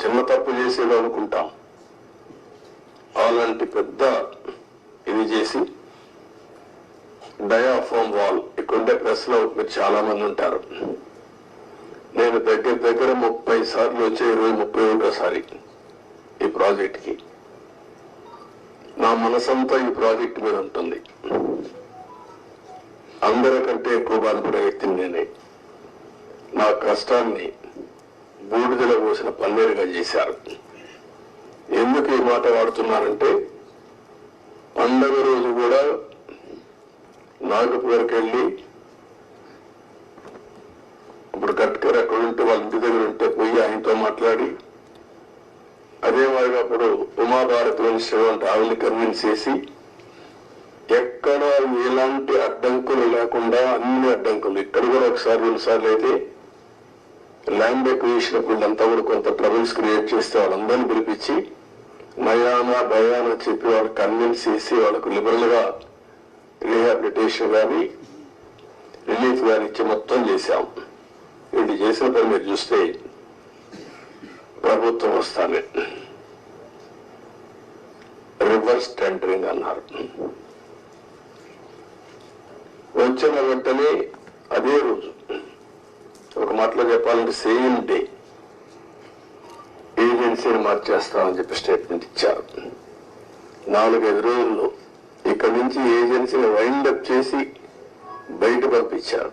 చిన్న తప్పు చేసేది అనుకుంటాం. అలాంటి పెద్ద ఇది చేసి డయాఫామ్ వాల్ ఇక్కడుండే ప్రెస్ లో మీరు చాలా మంది ఉంటారు. నేను దగ్గర 30 సార్లు వచ్చే 31సారి ఈ ప్రాజెక్ట్ కి. నా మనసంతా ఈ ప్రాజెక్ట్ మీద ఉంటుంది. అందరికంటే ఎక్కువ బాధపడే వ్యక్తిని నేనే. నా కష్టాన్ని బూడిదలో పోసిన పన్నీరుగా చేశారు. ఎందుకు ఈ మాట వాడుతున్నారంటే, పండగ రోజు కూడా నాగపూర్కి వెళ్ళి, ఇప్పుడు గట్కర్ అక్కడ ఉంటే వాళ్ళ ఇంటి దగ్గర ఉంటే పోయి ఆయనతో మాట్లాడి, అదే మాదిరిగా అప్పుడు ఉమాభారతి వంటి ఆవిల్ని కన్విన్స్ చేసి, ఎక్కడ ఎలాంటి అడ్డంకులు లేకుండా అన్ని అడ్డంకులు, ఇక్కడ కూడా ఒకసారి 2 సార్లు అయితే ల్యాండ్ ఎక్విజిషన్ వీళ్ళంతా కూడా కొంత ట్రబుల్స్ క్రియేట్ చేస్తే వాళ్ళందరినీ పిలిపించి నయానా భయానా చెప్పి వాళ్ళకి కన్విన్స్ చేసి వాళ్ళకు లిబరల్ గా రీహాబిలిటేషన్ కానీ రిలీఫ్ కానీ ఇచ్చి మొత్తం చేశాం. వీళ్ళు చేసిన పని మీరు చూస్తే ప్రభుత్వం వస్తానే రివర్స్ టెండరింగ్ అన్నారు. వచ్చిన వెంటనే అదే రోజు, ఒక మాటలో చెప్పాలంటే సేమ్ డే ఏజెన్సీని మార్చేస్తామని చెప్పి స్టేట్మెంట్ ఇచ్చారు. 4-5 రోజుల్లో ఇక్కడి నుంచి ఏజెన్సీని వైండప్ చేసి బయట పంపించారు.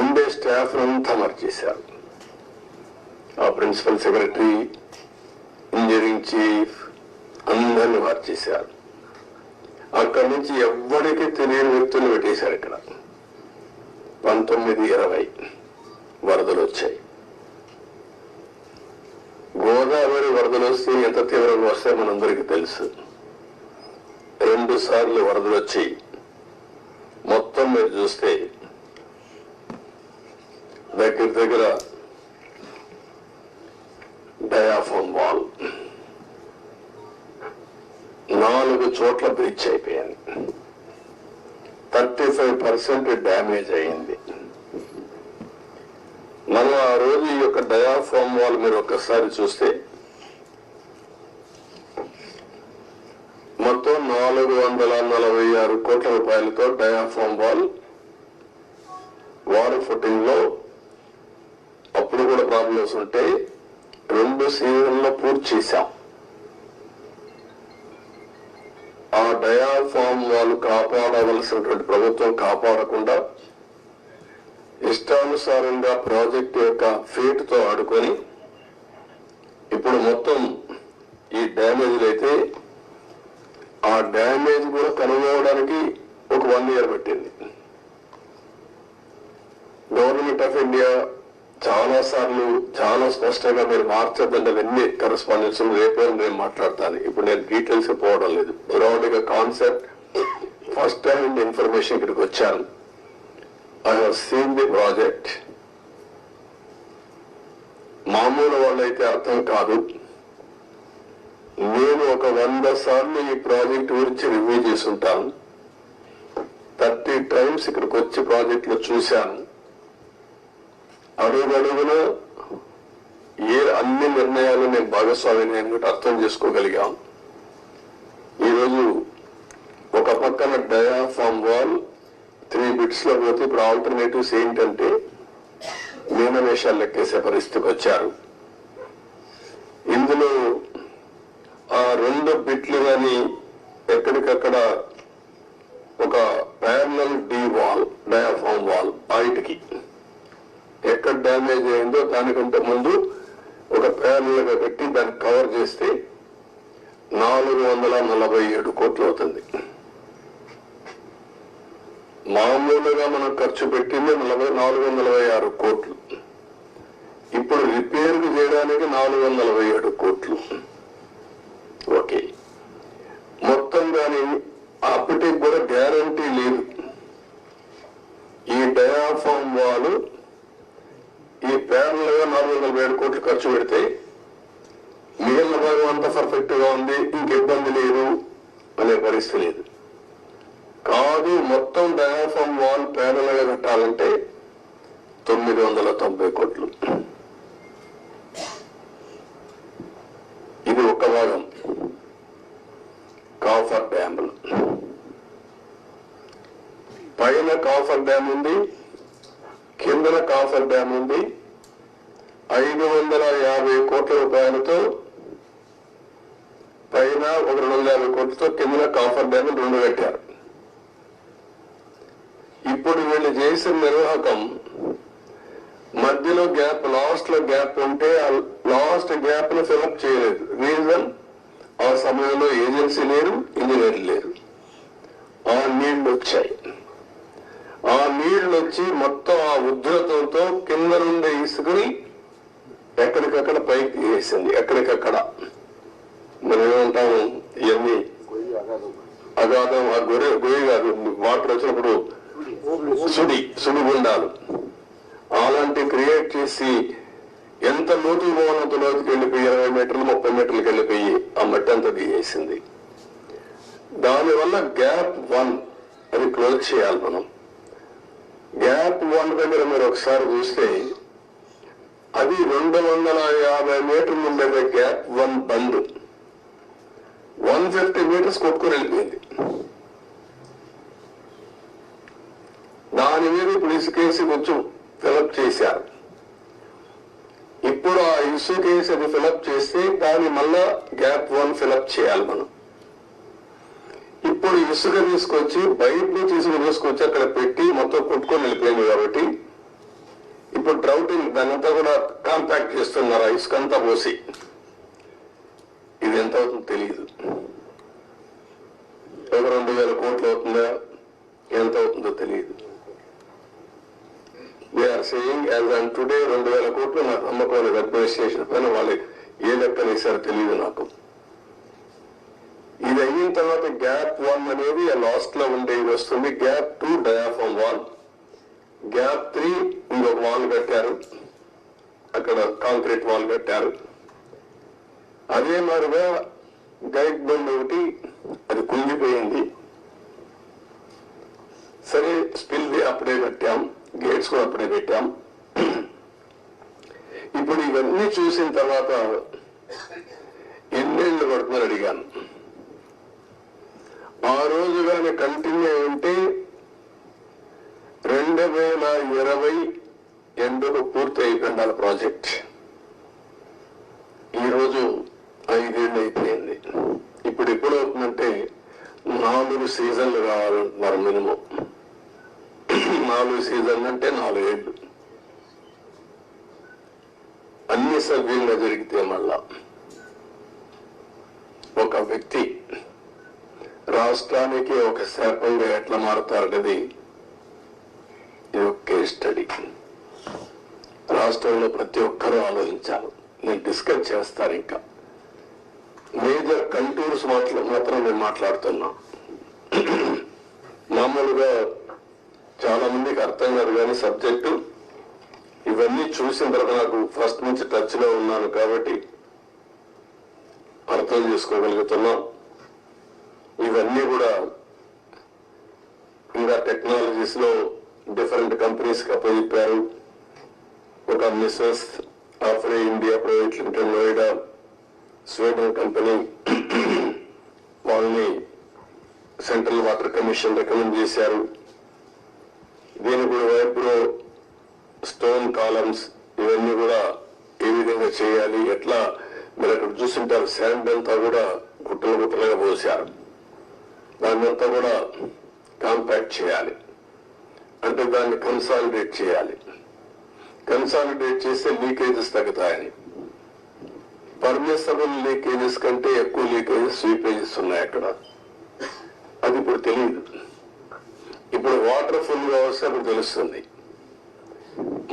ఉండే స్టాఫ్ అంతా మార్చేశారు. ఆ ప్రిన్సిపల్ సెక్రటరీ, ఇంజనీరింగ్ చీఫ్ అందరినీ మార్చేశారు. అక్కడి నుంచి ఎవ్వరికి తెలియని వ్యక్తులు పెట్టేశారు. ఇక్కడ 19-20 వరదలు వచ్చాయి. గోదావరి వరదలు వస్తే ఎంత తీవ్రంగా వస్తాయో మనందరికీ తెలుసు. 2 సార్లు వరదలు వచ్చి మొత్తం మీరు చూస్తే దగ్గర డయాఫామ్ వాల్ 4 చోట్ల బ్రీచ్ అయిపోయింది. 35% డ్యామేజ్ అయింది. మనం ఆ రోజు ఈ యొక్క డయాఫామ్ వాల్ మీరు ఒక్కసారి చూస్తే మొత్తం 446 కోట్ల రూపాయలతో డయాఫామ్ వాల్ వాటర్ ఫుటింగ్ లో అప్పుడు కూడా ప్రాబ్లమ్స్ ఉంటే 2 సీజన్లో పూర్తి చేశాం. ఆ డయాఫామ్ వాల్ కాపాడవలసినటువంటి ప్రభుత్వం కాపాడకుండా ఇష్టానుసారంగా ప్రాజెక్ట్ యొక్క ఫేట్ తో ఆడుకొని ఇప్పుడు మొత్తం ఈ డ్యామేజ్లు అయితే ఆ డ్యామేజ్ కూడా కనుగొనడానికి ఒక 1 year పట్టింది. గవర్నమెంట్ ఆఫ్ ఇండియా చాలా సార్లు చాలా స్పష్టంగా మీరు మార్చద్దంటే అవన్నీ కరెస్పాండెన్స్ రేపే నేను మాట్లాడతాను. ఇప్పుడు నేను డీటెయిల్స్ పోవడం లేదు. బ్రాడ్ గా కాన్సెప్ట్ ఫస్ట్ టైం ఇన్ఫర్మేషన్ ఇక్కడికి వచ్చాను. I have seen the project. మామూలు వాళ్ళైతే అర్థం కాదు. నేను ఒక 100 సార్లు ఈ ప్రాజెక్ట్ గురించి రివ్యూ చేసి ఉంటాను. 30 times ఇక్కడికి వచ్చి ప్రాజెక్ట్ లో చూశాను. అడుగున అన్ని నిర్ణయాలు నేను భాగస్వామిని అనుకుంటే అర్థం చేసుకోగలిగాం. ఈరోజు ఒక పక్కన డయాఫామ్ వాల్ 3 bits లో పోతే ఇప్పుడు ఆల్టర్నేటివ్స్ ఏంటంటే మీనవేషాలు లెక్కేసే పరిస్థితికి వచ్చారు. ఇందులో ఆ 2 బిట్లు కానీ ఎక్కడికక్కడ ఒక parallel D wall diaphragm wall బయటికి ఎక్కడ డ్యామేజ్ అయిందో దానికంటే ముందు ఒక ప్యారలల్ గా పెట్టి దాన్ని కవర్ చేస్తే 447 కోట్లు అవుతుంది. మామూలుగా మనం ఖర్చు పెట్టింది 446 కోట్లు. ఇప్పుడు రిపేర్ చేయడానికి 447 కోట్లు. ఓకే, మొత్తం కానీ అప్పటికి కూడా గ్యారంటీ లేదు. ఈ డయాఫామ్ వాల్ ఈ ప్యారల్ గా 447 కోట్లు ఖర్చు పెడితే మిగిలిన భాగం అంతా పర్ఫెక్ట్ గా ఉంది, ఇంక ఇబ్బంది లేదు అనే పరిస్థితి లేదు. కాదు, మొత్తం డయాఫామ్ వాల్ ప్యారల్ గా కట్టాలంటే 990 కోట్లు. భాగం కాఫర్ డ్యాములు. పైన కాఫర్ డ్యామ్ ఉంది, కిందన కాఫర్ డ్యామ్ ఉంది. 550 కోట్ల రూపాయలతో పైన 250 కోట్లతో కిందన కాఫర్ డ్యామ్ 2 కట్టారు. ఇప్పుడు వీళ్ళు చేసిన నిర్వాహకం మధ్యలో గ్యాప్, లాస్ట్ లో గ్యాప్ ఉంటే ఆ లాస్ట్ గ్యాప్ ను ఫిలప్ చేయలేదు. రీజన్, ఆ సమయంలో ఏజెన్సీ లేరు, ఇంజనీర్లు లేరు. ఆ నీళ్లు వచ్చాయి. ఆ నీళ్లు వచ్చి మొత్తం ఆ ఉధృతంతో కింద నుండి ఇసుకుని ఎక్కడికక్కడ పైకి వేసింది. ఎక్కడికక్కడ మనం ఏమంటాము, ఇవన్నీ అగాధం, ఆ గొయ్యి కాదు, వాటర్ వచ్చినప్పుడు సుడిగుండాలు అలాంటి క్రియేట్ చేసి ఎంత లోతుకు పోవాలంత లోతుకి వెళ్ళిపోయి 20 మీటర్లు 30 మీటర్లకు వెళ్ళిపోయి ఆ మట్టి అంతా దిగేసింది. దానివల్ల గ్యాప్ 1 అది క్లోజ్ చేయాలి మనం. గ్యాప్ 1 దగ్గర మీరు ఒకసారి చూస్తే అది 250 మీటర్లు ఉండే గ్యాప్ 1 బంద్ 150 మీటర్స్ కొట్టుకొని వెళ్ళిపోయింది. దాని మీద ఇప్పుడు ఇసుకేసి కొంచెం ఫిలప్ చేశారు. ఇప్పుడు ఆ ఇసుకేసి అది ఫిలప్ చేస్తే దాన్ని మళ్ళా గ్యాప్ 1 ఫిలప్ చేయాలి మనం. ఇప్పుడు ఇసుక తీసుకొచ్చి బయట నుంచి ఇసుక తీసుకొచ్చి అక్కడ పెట్టి మొత్తం కొట్టుకొని వెళ్ళిపోయింది. కాబట్టి ఇప్పుడు డ్రౌటింగ్ దానంతా కూడా కాంపాక్ట్ చేస్తున్నారు. ఆ ఇసుక అంతా పోసి ఇది ఎంత అవుతుందో తెలియదు. 2,000 కోట్లు అవుతుందా, ఎంత అవుతుందో తెలియదు. They are saying as on today 2,000 కోట్లు. నాకు నమ్మకం లేదు అడ్మినిస్ట్రేషన్ పైన. వాళ్ళు ఏ లెక్కనేసారో తెలియదు నాకు. ఇది అయిన తర్వాత గ్యాప్ 1 అనేది లాస్ట్ లో ఉండేది వస్తుంది. గ్యాప్ 2 డయాఫామ్ వాల్, గ్యాప్ 3 ఇంకొక వాల్ కట్టారు, అక్కడ కాంక్రీట్ వాల్ కట్టారు. అదే మాదిరిగా గైడ్ బండ్ ఒకటి అది కుంగిపోయింది. సరే, స్పిల్ వే అప్పుడే కట్టాం, గేట్స్ కూడా అప్పుడే పెట్టాం. ఇప్పుడు ఇవన్నీ చూసిన తర్వాత ఎన్నేళ్లు పడుతుందని అడిగాను. ఆ రోజు కానీ కంటిన్యూ ఉంటే 2020 ఎండుకు పూర్తి అయిపోయింది ప్రాజెక్ట్. ఈరోజు 5 ఏళ్ళు అయిపోయింది. ఇప్పుడు ఎప్పుడు అవుతుందంటే 4 సీజన్లు కావాలంటున్నారు మినిమం. 4 సీజన్లు అంటే 4 ఏళ్ళు. అన్ని సవ్యంగా జరిగితే మళ్ళా ఒక వ్యక్తి రాష్ట్రానికి ఒక శాపంగా ఎట్లా మారుతారనేది ఇది ఒక కేస్ స్టడీ. రాష్ట్రంలో ప్రతి ఒక్కరూ ఆలోచించాలి. నేను డిస్కస్ చేస్తాను. ఇంకా మేజర్ కంటూర్స్ మాత్రం నేను మాట్లాడుతున్నా. మామూలుగా చాలా మందికి అర్థం కాదు కానీ సబ్జెక్టు ఇవన్నీ చూసిన తర్వాత నాకు ఫస్ట్ నుంచి టచ్ లో ఉన్నాను కాబట్టి అర్థం చేసుకోగలుగుతున్నాం. ఇవన్నీ కూడా ఇంకా టెక్నాలజీస్ లో డిఫరెంట్ కంపెనీస్ కి అప్పచెప్పారు. ఒక Messrs Afry India private limited Noida Sweden company, వాళ్ళని సెంట్రల్ వాటర్ కమిషన్ రికమెండ్ చేశారు. దీని కూడా వైబ్రో స్టోన్ కాలమ్స్ ఇవన్నీ కూడా ఏ విధంగా చేయాలి, ఎట్లా మీరు అక్కడ చూస్తుంటారు. శాండ్ అంతా కూడా గుట్టలు గుట్టలుగా పోసారు. దాన్ని అంతా కూడా కాంపాక్ట్ చేయాలి. అంటే దాన్ని కన్సాలిడేట్ చేయాలి. కన్సాలిడేట్ చేస్తే లీకేజెస్ తగ్గుతాయని. పర్మిసబుల్ లీకేజెస్ కంటే ఎక్కువ లీకేజెస్, స్వీపేజెస్ ఉన్నాయి అక్కడ. అది ఇప్పుడు తెలియదు. ఇప్పుడు వాటర్ ఫుల్ గా వస్తే అప్పుడు తెలుస్తుంది.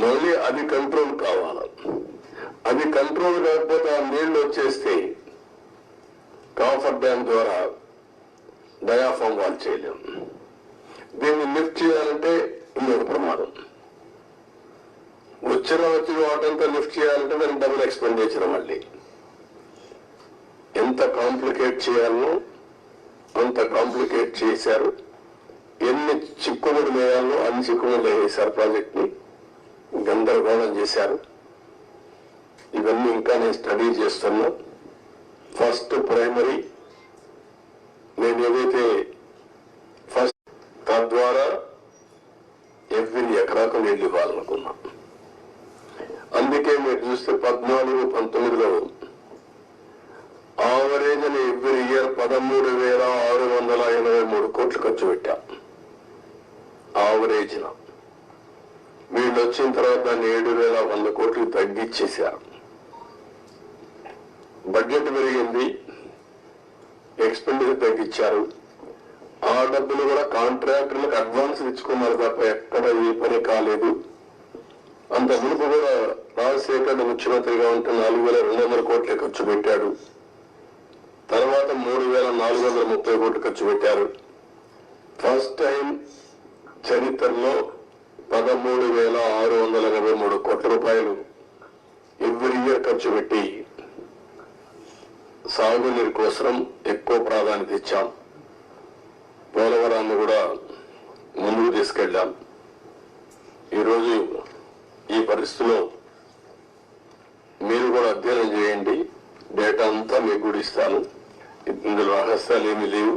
మళ్ళీ అది కంట్రోల్ కావాలి. అది కంట్రోల్ కాకపోతే ఆ నీళ్లు వచ్చేస్తే కాఫర్ డ్యామ్ ద్వారా డయాఫామ్ వాల్ చేయలేం. దీన్ని లిఫ్ట్ చేయాలంటే ఇంకొక ప్రమాదం. వచ్చిన వాటర్ అంతా లిఫ్ట్ చేయాలంటే దానికి డబుల్ ఎక్స్పెండిచర్. మళ్ళీ ఎంత కాంప్లికేట్ చేయాలనో అంత కాంప్లికేట్ చేశారు. ఎన్ని చిక్కుముడు వేయాలో అన్ని చిక్కుముడు వేశారు. ప్రాజెక్ట్ ని గందరగోళం చేశారు. ఇవన్నీ ఇంకా నేను స్టడీ చేస్తున్నా. ఫస్ట్ ప్రైమరీ నేను ఏదైతే ఫస్ట్ తద్వారా ఎవ్రీ ఎకరాకు నీళ్లు ఇవ్వాలనుకున్నా. అందుకే మీరు చూస్తే 14-19లో ఆవరేజ్ అని ఎవ్రీ ఇయర్ 13,683 కోట్లు ఖర్చు పెట్టాం ఆవరేజ్. వీళ్ళు వచ్చిన తర్వాత దాన్ని 7,100 కోట్లు తగ్గించేశారు. బడ్జెట్ పెరిగింది, ఎక్స్పెండిచర్ తగ్గించారు. ఆ డబ్బులు కూడా కాంట్రాక్టర్లకు అడ్వాన్స్ ఇచ్చుకున్నారు తప్ప ఎక్కడ ఏ పని కాలేదు. అంత మునుపు కూడా రాజశేఖర్ ముఖ్యమంత్రిగా ఉంటే 4,200 కోట్లే ఖర్చు పెట్టాడు. తర్వాత 3,430 కోట్లు ఖర్చు పెట్టారు. ఫస్ట్ టైం చరిత్రలో 13,683 కోట్ల రూపాయలు ఎవ్రీ ఇయర్ ఖర్చు పెట్టి సాగునీరు కోసం ఎక్కువ ప్రాధాన్యత ఇచ్చాం. పోలవరాన్ని కూడా ముందుకు తీసుకెళ్ళాం. ఈరోజు ఈ పరిస్థితిలో మీరు కూడా అధ్యయనం చేయండి, డేటా అంతా మీకు కూడా ఇస్తాను. ఇందులో రహస్యాలు ఏమీ లేవు.